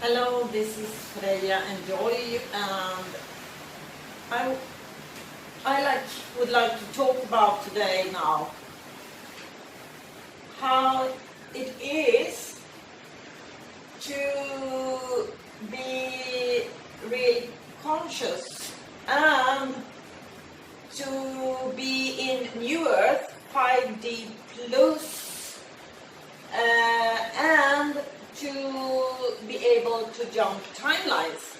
Hello, this is Freja Enjoy, and would like to talk about today now how it is to be really conscious and to be in New Earth 5D plus and to be able to jump timelines.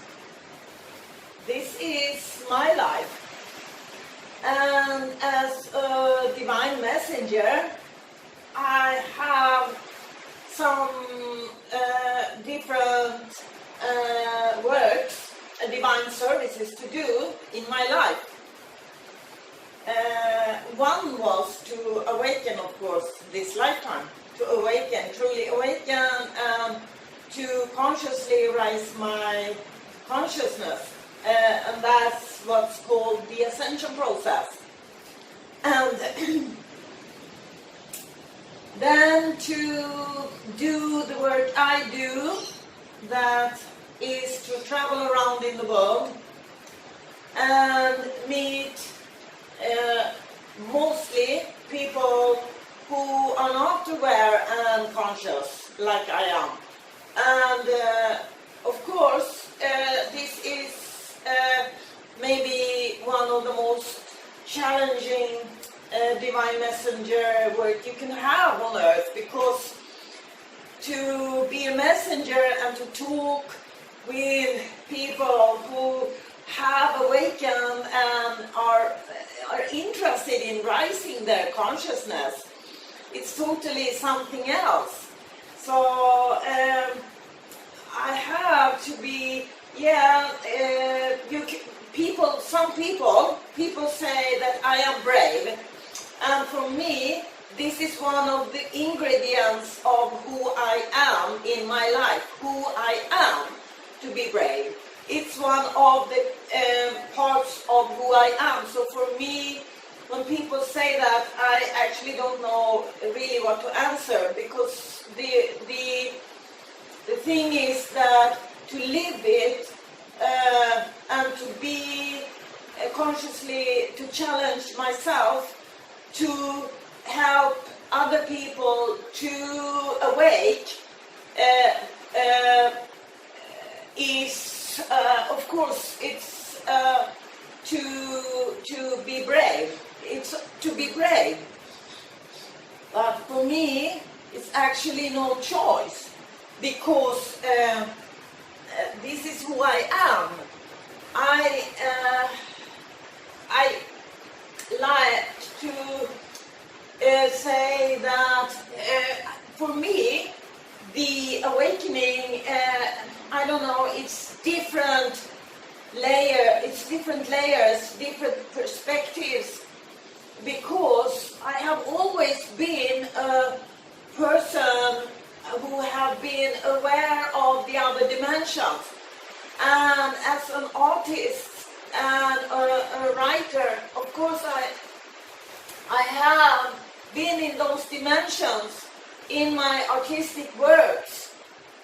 This is my life, and as a divine messenger I have some different works and divine services to do in my life. One was to awaken, of course, this lifetime, to awaken, truly awaken, and to consciously raise my consciousness, and that's what's called the Ascension process. And then to do the work I do, that is to travel around in the world and meet mostly people who are not aware and conscious like I am. And of course this is maybe one of the most challenging divine messenger work you can have on earth, because to be a messenger and to talk with people who have awakened and are interested in rising their consciousness, it's totally something else. So I have to be, some people say that I am brave, and for me this is one of the ingredients of who I am in my life, who I am to be brave. It's one of the parts of who I am. So for me, when people say that, I actually don't know really what to answer, because the thing is that to live it and to be consciously, to challenge myself, to help other people to awake is, of course, it's to be brave. It's to be brave. But for me, it's actually no choice, because this is who I am. I like to say that for me, the awakening, I don't know, it's different layers, different perspectives, because I have always been a person who have been aware of the other dimensions, and as an artist and a writer, of course I have been in those dimensions in my artistic works,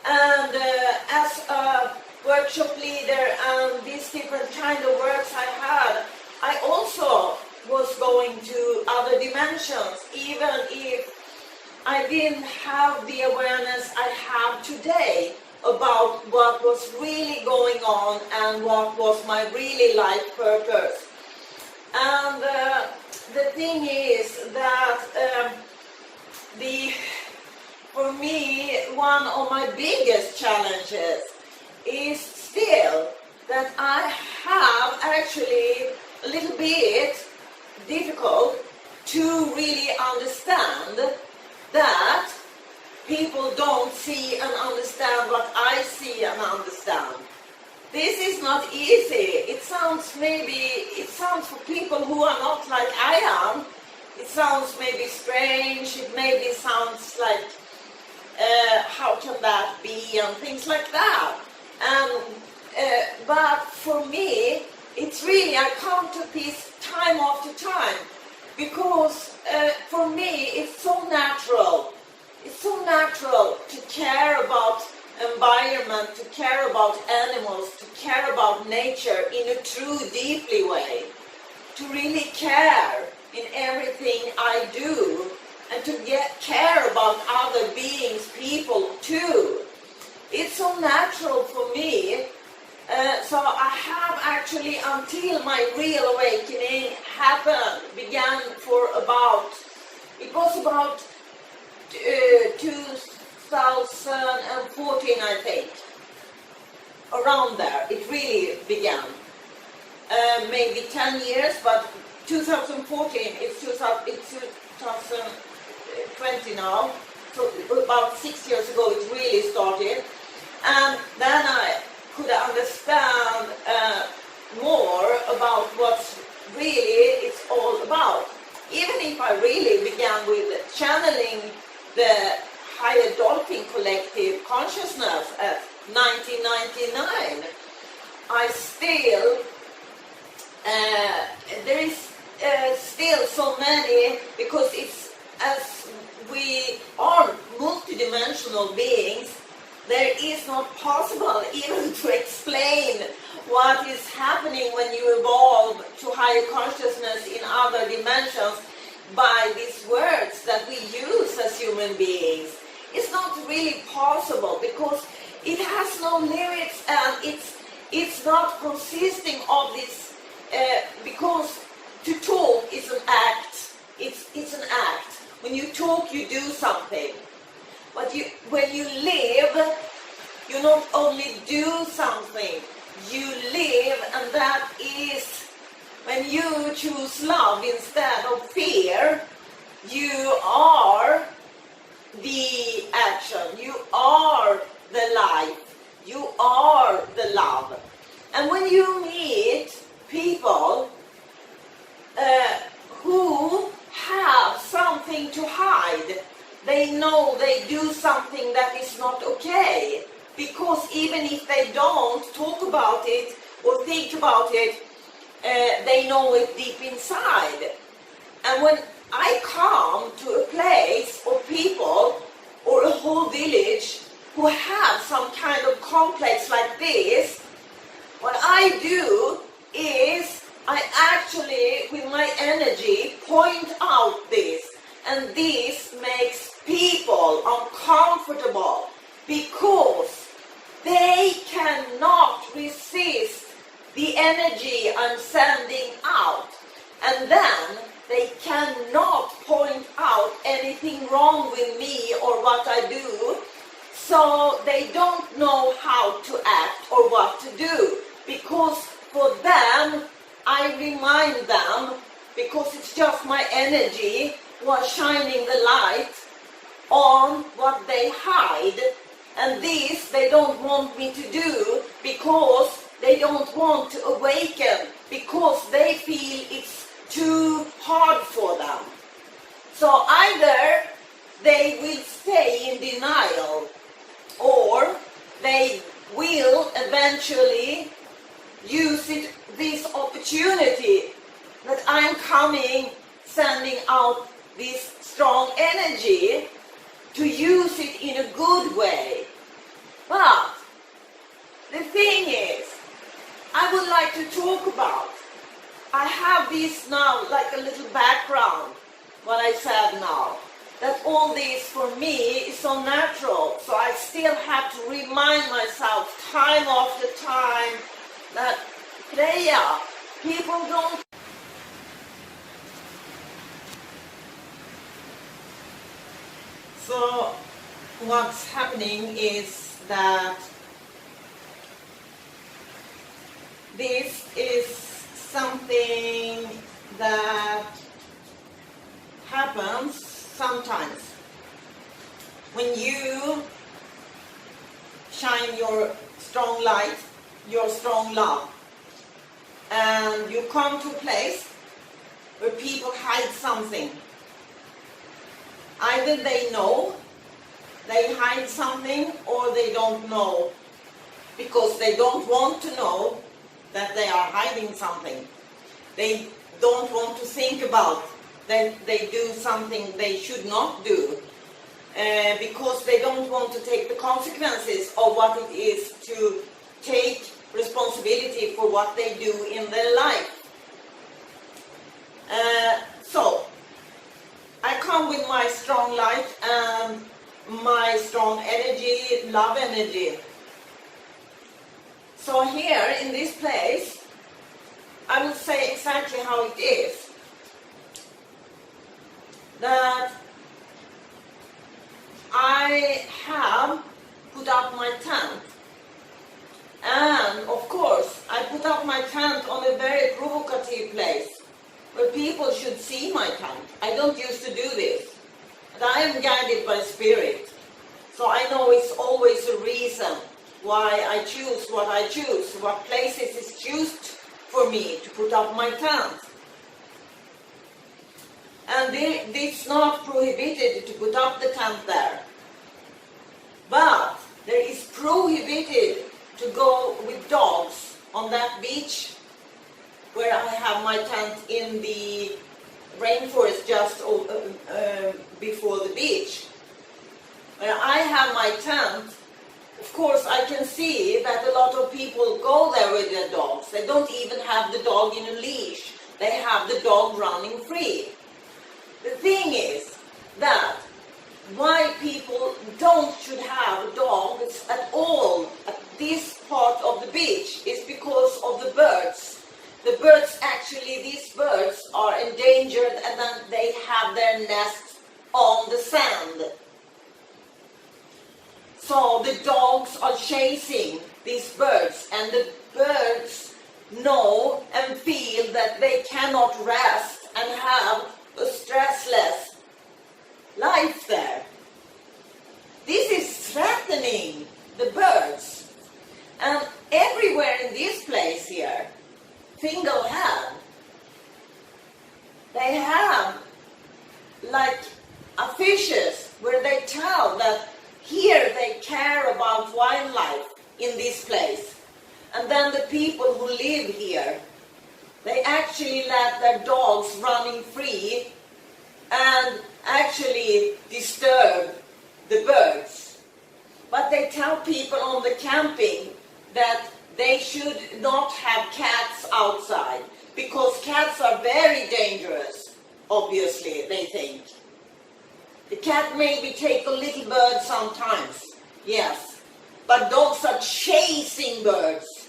and as a workshop leader and these different kind of works I had, I also was going to other dimensions, even if I didn't have the awareness I have today about what was really going on and what was my really life purpose. And the thing is that for me, one of my biggest challenges is still that I have actually a little bit difficult to really understand that people don't see and understand what I see and understand. This is not easy. It sounds for people who are not like I am, it sounds maybe strange, it maybe sounds like how can that be, and things like that. But for me, it's really, I come to this time after time, because for me it's so natural. It's so natural to care about environment, to care about animals, to care about nature in a true, deeply way, to really care in everything I do, and to care about other beings, people too. It's so natural for me. So I have actually, until my real awakening began for about, it was about 2014, I think, around there, it really began. Maybe 10 years, but 2014, it's 2020 now, so about 6 years ago it really started, and then I could understand more about what's really it's all about. Even if I really began with channeling the higher dolphin collective consciousness at 1999, I still, there is still so many, because it's, as we are multidimensional beings, there is not possible even to explain what is happening when you evolve to higher consciousness in other dimensions by these words that we use as human beings. It's not really possible, because it has no lyrics, and it's not consisting of this, because to talk is an act. It's an act. When you talk, you do something. But when you live, you not only do something, you live, and that is when you choose love instead of fear. You are the action, you are the life, you are the love. And when you meet people who have something to hide, they know they do something that is not okay, because even if they don't talk about it or think about it, they know it deep inside. And when I come to a place or people or a whole village who have some kind of complex like this, what I do is I actually, with my energy, point out this. And this makes people uncomfortable, because they cannot resist the energy I'm sending out. And then they cannot point out anything wrong with me or what I do. So they don't know how to act or what to do, because for them, I remind them, because it's just my energy was shining the light on what they hide, and this they don't want me to do, because they don't want to awaken, because they feel it's too hard for them. So either they will stay in denial, or they will eventually use this opportunity that I'm coming, sending out this strong energy, to use it in a good way. But the thing is, I would like to talk about, I have this now like a little background, what I said now, that all this for me is so natural, so I still have to remind myself time after time that, Freja, people don't. So what's happening is that this is something that happens sometimes when you shine your strong light, your strong love, and you come to a place where people hide something. Either they know they hide something, or they don't know, because they don't want to know that they are hiding something. They don't want to think about that they do something they should not do, because they don't want to take the consequences of what it is to take responsibility for what they do in their life. So, I come with my strong light and my strong energy, love energy. So here in this place, I will say exactly how it is. That I have put up my tent. And of course, I put up my tent on a very provocative place where people should see my tent. I don't used to do this. But I am guided by spirit. So I know it's always a reason why I choose what I choose, what places is chosen for me to put up my tent. And it's not prohibited to put up the tent there. But there is prohibited to go with dogs on that beach where I have my tent in the rainforest just before the beach. Where I have my tent, of course I can see that a lot of people go there with their dogs. They don't even have the dog in a leash. They have the dog running free. The thing is that why people should have dogs at all at this part of the beach is because of the birds. The birds, actually, these birds are endangered and then they have their nests on the sand. So the dogs are chasing these birds, and the birds know and feel that they cannot rest and have a stressless life there. This is threatening the birds. And everywhere in this place here, single hand, they have like affiches where they tell that here they care about wildlife in this place. And then the people who live here, they actually let their dogs running free and actually disturb the birds. But they tell people on the camping that they should not have cats outside because cats are very dangerous, obviously, they think. The cat maybe take a little bird sometimes, yes, but dogs are chasing birds.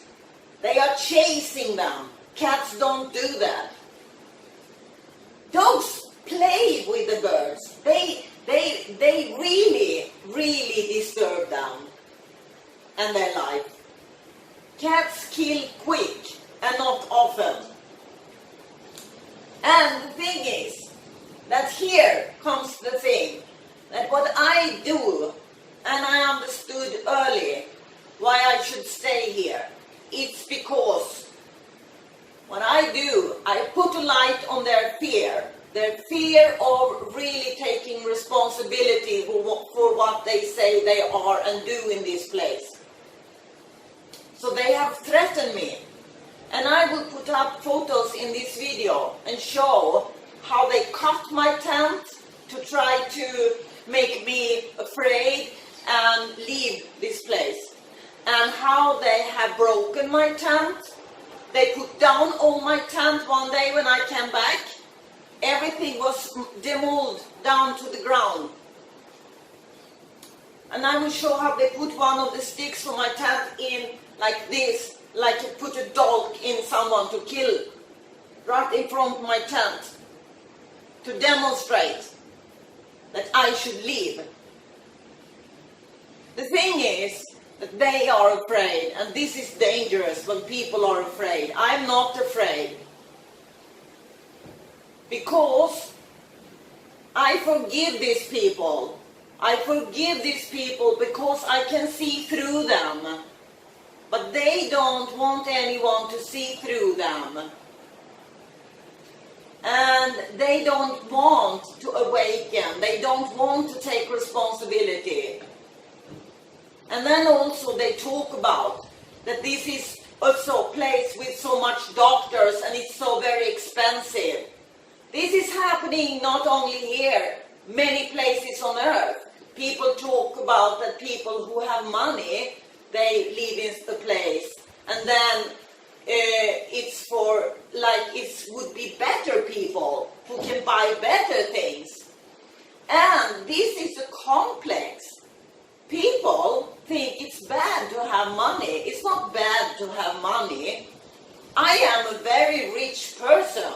They are chasing them. Cats don't do that. Dogs play with the birds. They really, really disturb them and their life. Cats kill quick and not often. And the thing is that here comes the thing that what I do, and I understood early why I should stay here. It's because what I do, I put a light on their fear of really taking responsibility for what they say they are and do in this place. So they have threatened me. And I will put up photos in this video and show how they cut my tent to try to make me afraid and leave this place. And how they have broken my tent. They put down all my tent one day when I came back. Everything was demolished down to the ground. And I will show how they put one of the sticks for my tent in like this, like to put a dog in someone to kill, right in front of my tent, to demonstrate that I should leave. The thing is that they are afraid, and this is dangerous when people are afraid. I'm not afraid. Because I forgive these people. I forgive these people because I can see through them. But they don't want anyone to see through them. And they don't want to awaken. They don't want to take responsibility. And then also they talk about that this is also a place with so much doctors and it's so very expensive. This is happening not only here, many places on earth. people talk about that people who have money, they live in a place, and then it's for, like, it would be better people who can buy better things. And this is a complex. People think it's bad to have money. It's not bad to have money. I am a very rich person.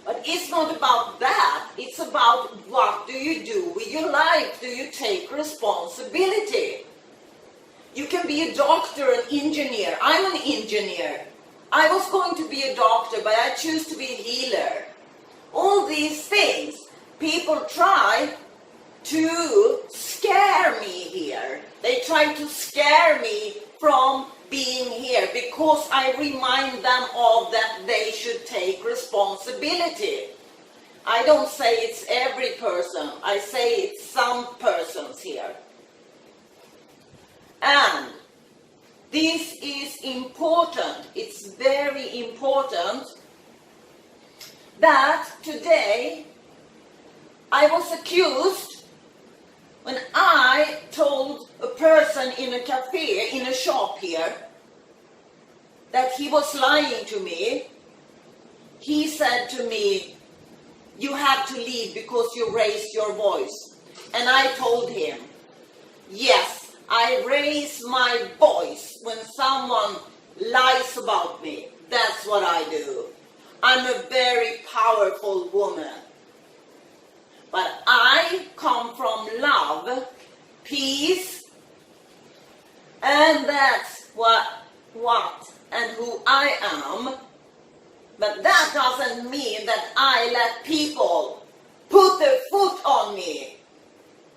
But it's not about that. It's about what do you do with your life? Do you take responsibility? You can be a doctor, an engineer. I'm an engineer. I was going to be a doctor, but I choose to be a healer. All these things, people try to scare me here. They try to scare me from being here because I remind them of that they should take responsibility. I don't say it's every person. I say it's some persons here. And this is important. It's very important that today I was accused when I told a person in a cafe, in a shop here, that he was lying to me. He said to me, you have to leave because you raised your voice. And I told him, yes, I raise my voice when someone lies about me. That's what I do. I'm a very powerful woman. But I come from love, peace, and that's what and who I am. But that doesn't mean that I let people put their foot on me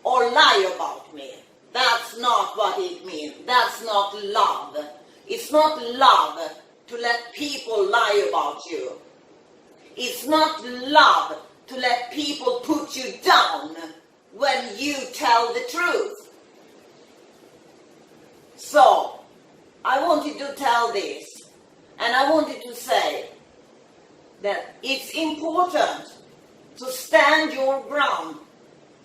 or lie about me. That's not what it means. That's not love. It's not love to let people lie about you. It's not love to let people put you down when you tell the truth. So, I wanted to tell this, and I wanted to say that it's important to stand your ground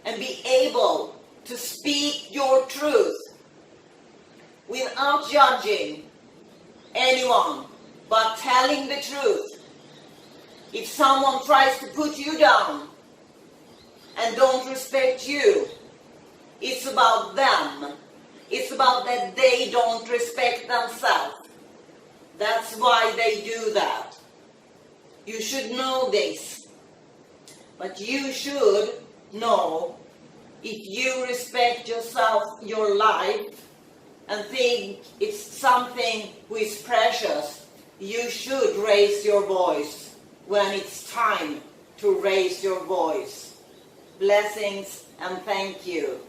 and be able to speak your truth without judging anyone, but telling the truth. If someone tries to put you down and don't respect you, it's about them. It's about that they don't respect themselves. That's why they do that. You should know this. But you should know, if you respect yourself, your life, and think it's something which is precious, you should raise your voice when it's time to raise your voice. Blessings and thank you.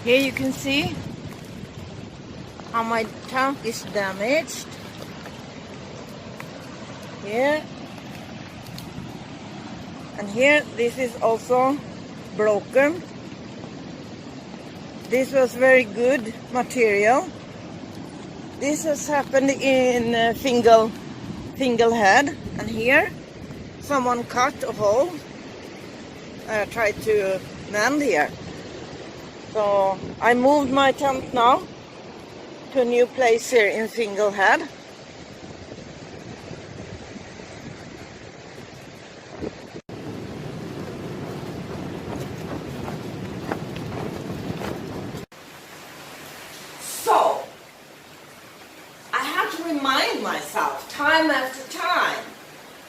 Here you can see how my tank is damaged. Here. And here, this is also broken. This was very good material. This has happened in single head. And here, someone cut a hole. Tried to mend here. So I moved my tent now to a new place here in single head. So I have to remind myself time after time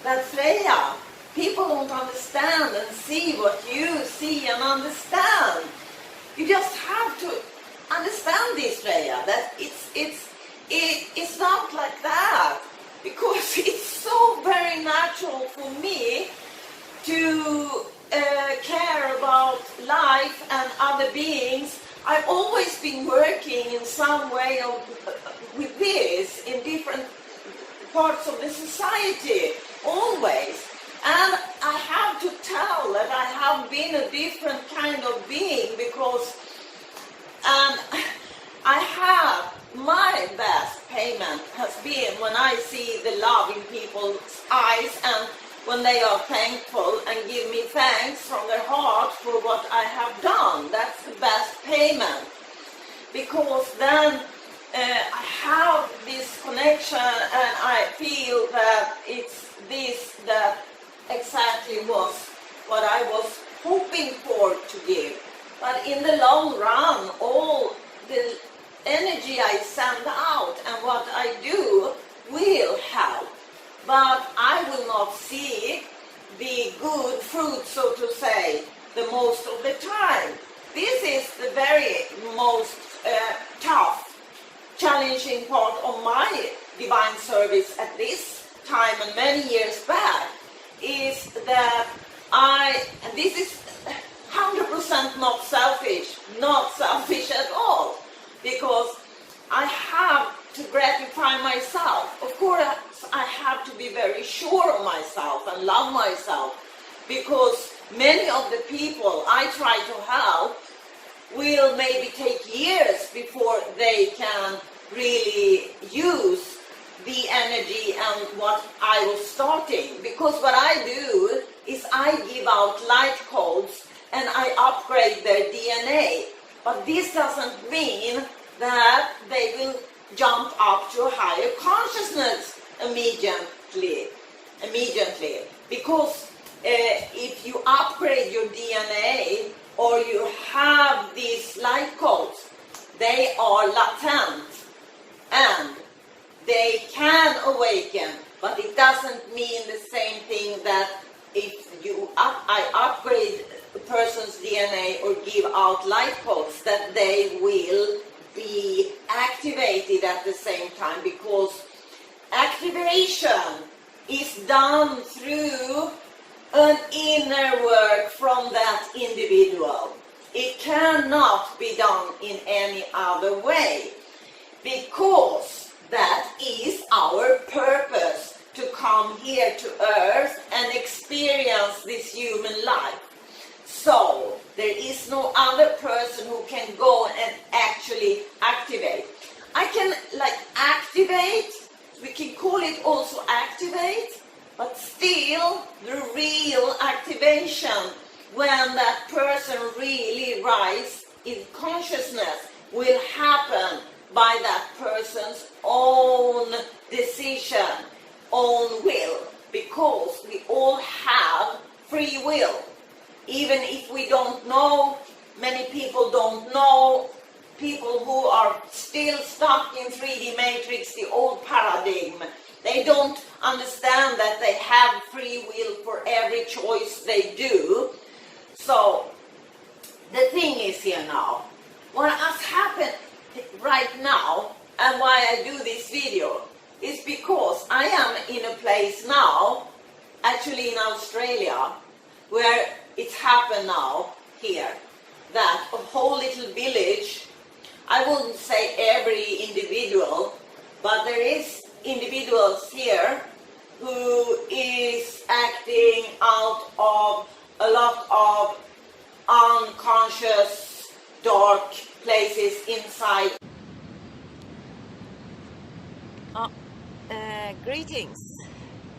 that Freja, people don't understand and see what you see and understand. You just have to understand this, Freja, that it's not like that, because it's so very natural for me to care about life and other beings. I've always been working in some way with this in different parts of the society, always. And I have to tell that I have been a different kind of being, because I have, my best payment has been when I see the love in people's eyes, and when they are thankful and give me thanks from their heart for what I have done. That's the best payment, because then I have this connection, and I feel that it's this that exactly was what I was hoping for to give. But in the long run, all the energy I send out and what I do will help, but I will not see the good fruit, so to say, the most of the time. This is the very most tough, challenging part of my divine service at this time and many years back, is that and this is 100% not selfish at all, because I have to gratify myself. Of course, I have to be very sure of myself and love myself, because many of the people I try to help will maybe take years before they can really use the energy and what I was starting. Because what I do is I give out light codes and I upgrade their DNA. But this doesn't mean that they will jump up to a higher consciousness immediately. Because if you upgrade your DNA or you have these light codes, they are latent and they can awaken, but it doesn't mean the same thing that if I upgrade a person's DNA or give out light codes, that they will be activated at the same time, because activation is done through an inner work from that individual. It cannot be done in any other way, because that is our purpose, to come here to earth and experience this human life. So there is no other person who can go and actually activate. I can activate, we can call it also activate, but still the real activation, when that person really rises in consciousness, will happen by that person's own decision, own will, because we all have free will. Even if we don't know, many people don't know, people who are still stuck in 3D matrix, the old paradigm, they don't understand that they have free will for every choice they do. So the thing is here now, what has happened right now and why I do this video is because I am in a place now, actually in Australia, where it's happened now here, that a whole little village, I wouldn't say every individual, but there is individuals here who is acting out of a lot of unconscious dark places inside.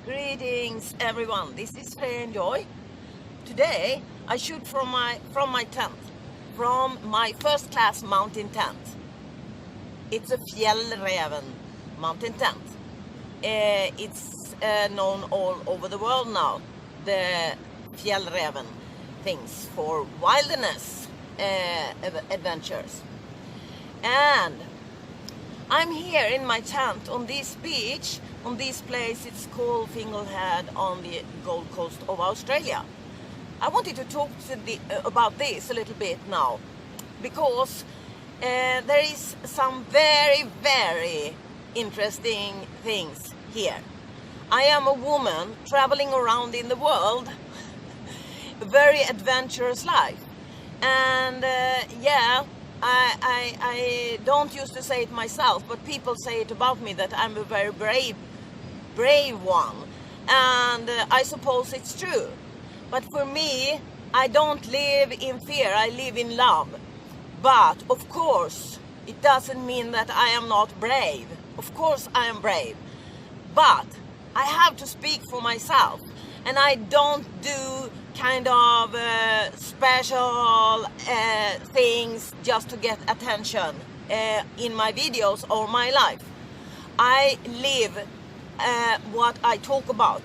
Greetings everyone, this is Freja Enjoy. Today I shoot from my tent, from my first class mountain tent. It's a Fjällräven mountain tent. It's known all over the world now, the Fjällräven things for wilderness adventures. And I'm here in my tent on this beach, on this place. It's called Finglehead on the Gold Coast of Australia. I wanted to talk about this a little bit now, because there is some very, very interesting things here. I am a woman traveling around in the world, a very adventurous life. And I don't used to say it myself, but people say it about me, that I'm a very brave one. and I suppose it's true. But for me, I don't live in fear, I live in love. But of course, it doesn't mean that I am not brave. Of course I am brave. But I have to speak for myself, and I don't do kind of special things just to get attention in my videos or my life. I live what I talk about.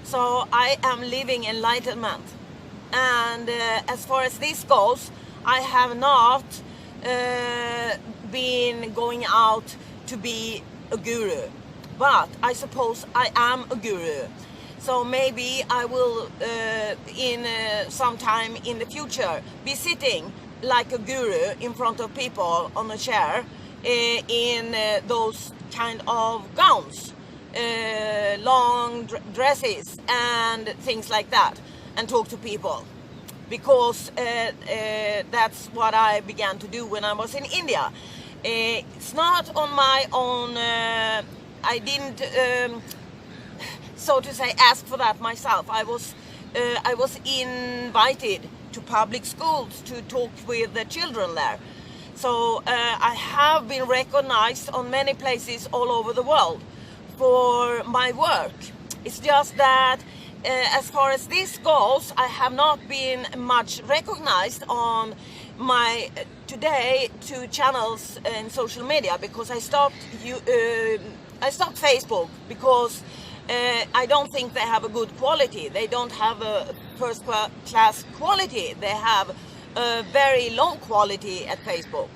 So I am living enlightenment. And as far as this goes, I have not been going out to be a guru. But I suppose I am a guru. So maybe I will, in some time in the future, be sitting like a guru in front of people on a chair in those kind of gowns, long dresses and things like that, and talk to people. Because that's what I began to do when I was in India. It's not on my own, I didn't, so to say, ask for that myself. I was invited to public schools to talk with the children there. So I have been recognized on many places all over the world for my work. It's just that as far as this goes, I have not been much recognized on my today 2 channels in social media, because I stopped Facebook because I don't think they have a good quality. They don't have a first class quality. They have a very low quality at Facebook.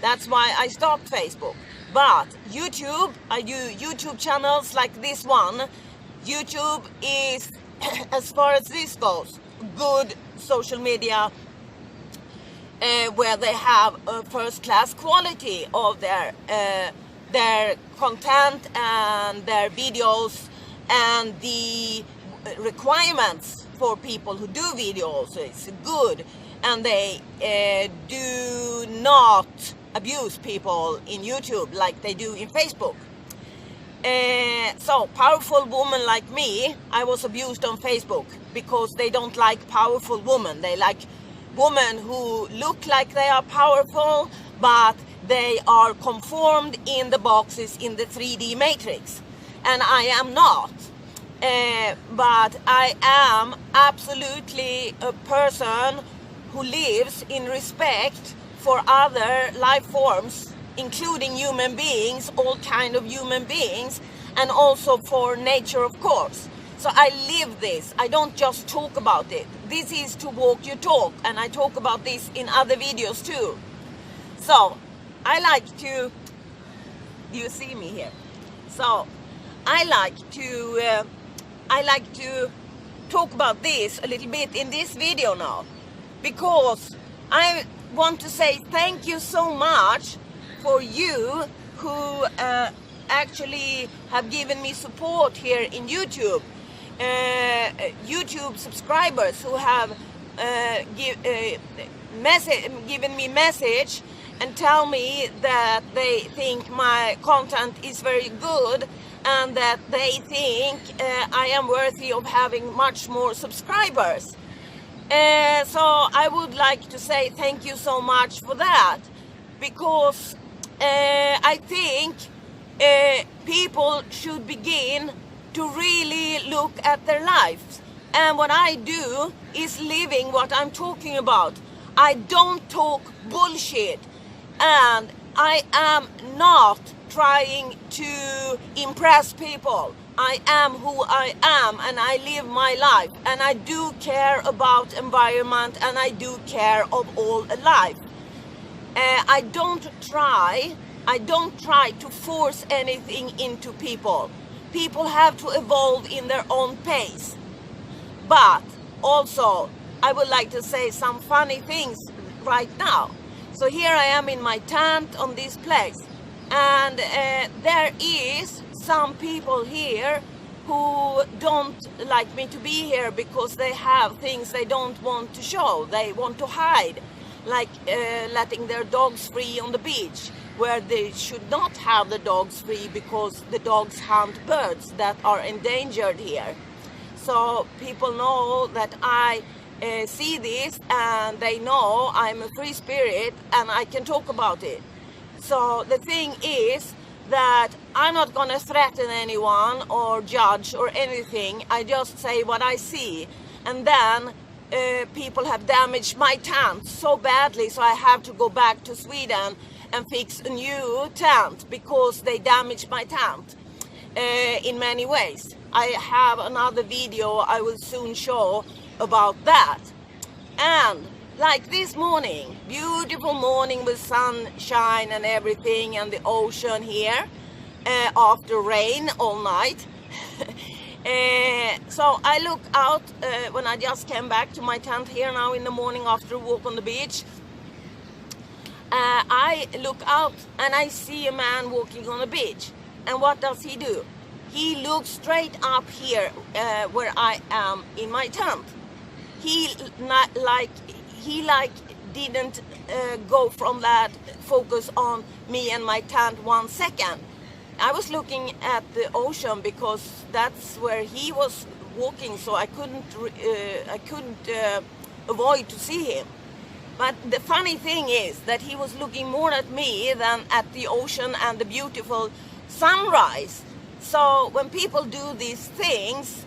That's why I stopped Facebook. But YouTube, I do YouTube channels like this one. YouTube is, as far as this goes, good social media where they have a first class quality of their content and their videos, and the requirements for people who do videos is good, and they do not abuse people in YouTube like they do in Facebook. So powerful women like me, I was abused on Facebook because they don't like powerful women. They like women who look like they are powerful, but they are conformed in the boxes in the 3D matrix. And I am not. But I am absolutely a person who lives in respect for other life forms, including human beings, all kind of human beings, and also for nature, of course. So I live this. I don't just talk about it. This is to walk your talk, and I talk about this in other videos too. So I like to, do you see me here? So I like to talk about this a little bit in this video now, because I want to say thank you so much for you who actually have given me support here in YouTube. YouTube subscribers who have given me message and tell me that they think my content is very good, and that they think I am worthy of having much more subscribers. So I would like to say thank you so much for that, because I think people should begin to really look at their lives. And what I do is living what I'm talking about. I don't talk bullshit, and I am not trying to impress people. I am who I am, and I live my life, and I do care about environment, and I do care of all life. I don't try to force anything into people. People have to evolve in their own pace. But also, I would like to say some funny things right now. So here I am in my tent on this place, and there is some people here who don't like me to be here because they have things they don't want to show. They want to hide, like letting their dogs free on the beach. where they should not have the dogs free because the dogs hunt birds that are endangered here. So people know that I see this, and they know I'm a free spirit and I can talk about it. So the thing is that I'm not going to threaten anyone or judge or anything. I just say what I see. And then people have damaged my tent so badly, so I have to go back to Sweden and fix a new tent because they damaged my tent in many ways. I have another video I will soon show about that. And like this morning, beautiful morning with sunshine and everything, and the ocean here after rain all night. So I look out when I just came back to my tent here now in the morning after a walk on the beach. I look out and I see a man walking on the beach. And what does he do? He looks straight up here where I am in my tent. He didn't go from that focus on me and my tent 1 second. I was looking at the ocean because that's where he was walking, so I couldn't avoid to see him. But the funny thing is that he was looking more at me than at the ocean and the beautiful sunrise. So when people do these things,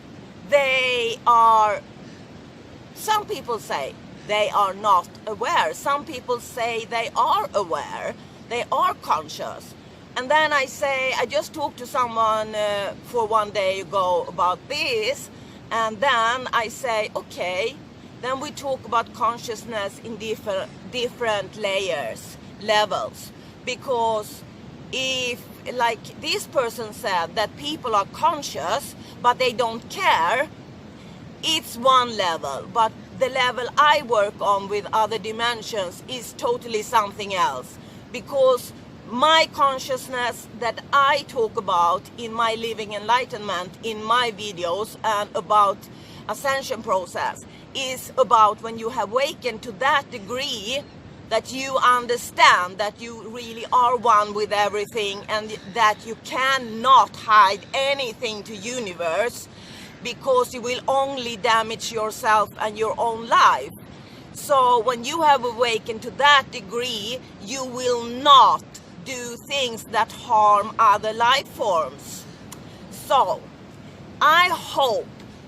some people say they are not aware. Some people say they are aware, they are conscious. And then I just talked to someone for 1 day ago about this, and then I say, okay, then we talk about consciousness in different levels. Because if, like this person said, that people are conscious, but they don't care, it's one level. But the level I work on with other dimensions is totally something else. Because my consciousness that I talk about in my Living Enlightenment, in my videos, and about Ascension process, is about when you have awakened to that degree that you understand that you really are one with everything, and that you cannot hide anything to universe, because you will only damage yourself and your own life. So when you have awakened to that degree, you will not do things that harm other life forms. So I hope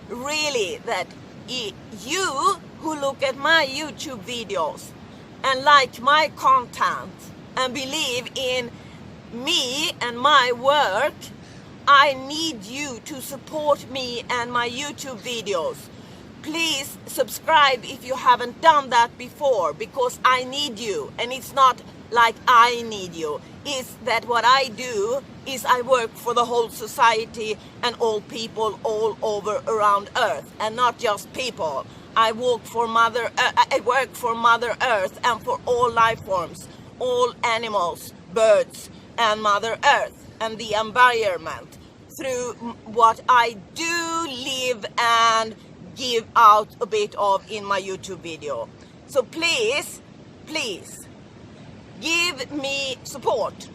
really that you who look at my YouTube videos and like my content and believe in me and my work, I need you to support me and my YouTube videos. Please subscribe if you haven't done that before, because I need you. And it's not like I need you. It's that what I do is I work for the whole society and all people all over around Earth, and not just people. I work for Mother Earth and for all life forms, all animals, birds, and Mother Earth and the environment, through what I do live and give out a bit of in my YouTube video. So please give me support.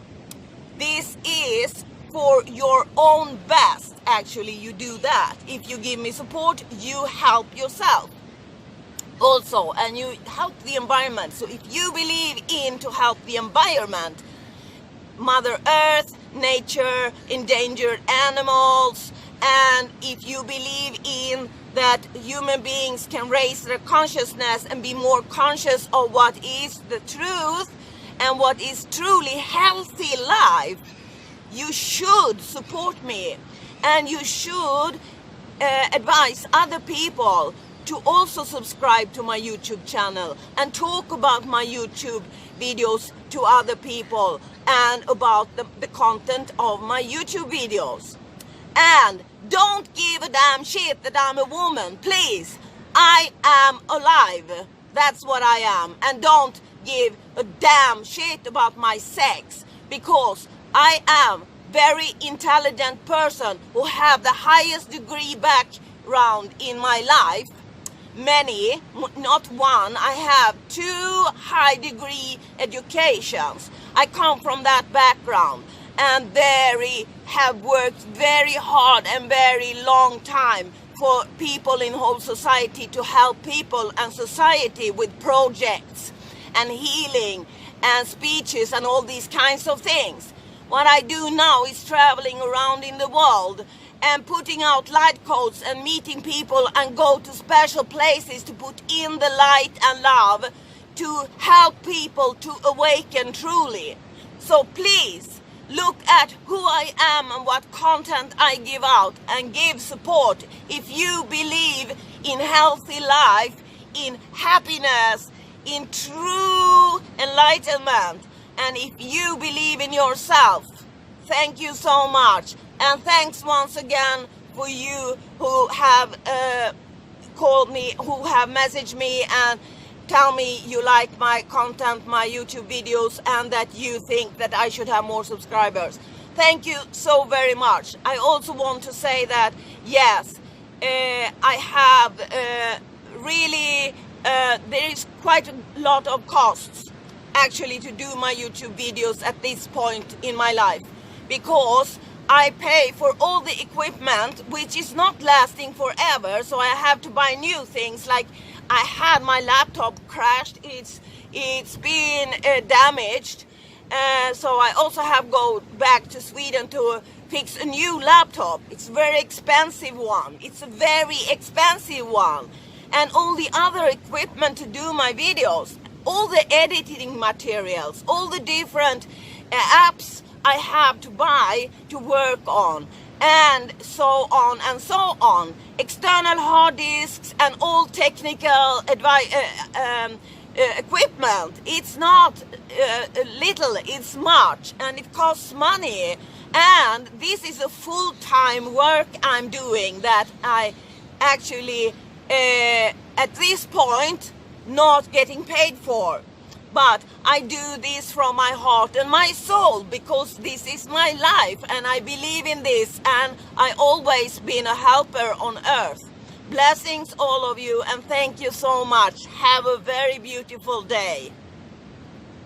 This is for your own best. Actually, you do that. If you give me support, you help yourself also, and you help the environment. So if you believe in to help the environment, Mother Earth, nature, endangered animals, and if you believe in that human beings can raise their consciousness and be more conscious of what is the truth and what is truly healthy life, you should support me, and you should advise other people to also subscribe to my YouTube channel and talk about my YouTube videos to other people and about the content of my YouTube videos. And don't give a damn shit that I'm a woman, please. I am alive. That's what I am. And don't give a damn shit about my sex, because I am very intelligent person who have the highest degree background in my life. Many, not one. I have 2 high degree educations. I come from that background and have worked very hard and very long time for people in whole society to help people and society with projects and healing and speeches and all these kinds of things. What I do now is traveling around in the world and putting out light codes and meeting people and go to special places to put in the light and love to help people to awaken truly. So please look at who I am and what content I give out and give support. If you believe in healthy life, in happiness, in true enlightenment, and if you believe in yourself, thank you so much. And thanks once again for you who have called me, who have messaged me and tell me you like my content, my YouTube videos, and that you think that I should have more subscribers. Thank you so very much. I also want to say that, yes, I have really, there is quite a lot of costs actually to do my YouTube videos at this point in my life, because I pay for all the equipment which is not lasting forever, so I have to buy new things. Like I had my laptop crashed, it's been damaged, so I also have go back to Sweden to fix a new laptop. It's a very expensive one, it's a very expensive one, and all the other equipment to do my videos, all the editing materials, all the different apps I have to buy to work on, and so on and so on. External hard disks and all technical equipment. It's not little, it's much, and it costs money. And this is a full-time work I'm doing that I actually, at this point, not getting paid for. But I do this from my heart and my soul, because this is my life and I believe in this, and I always been a helper on earth. Blessings all of you, and thank you so much. Have a very beautiful day.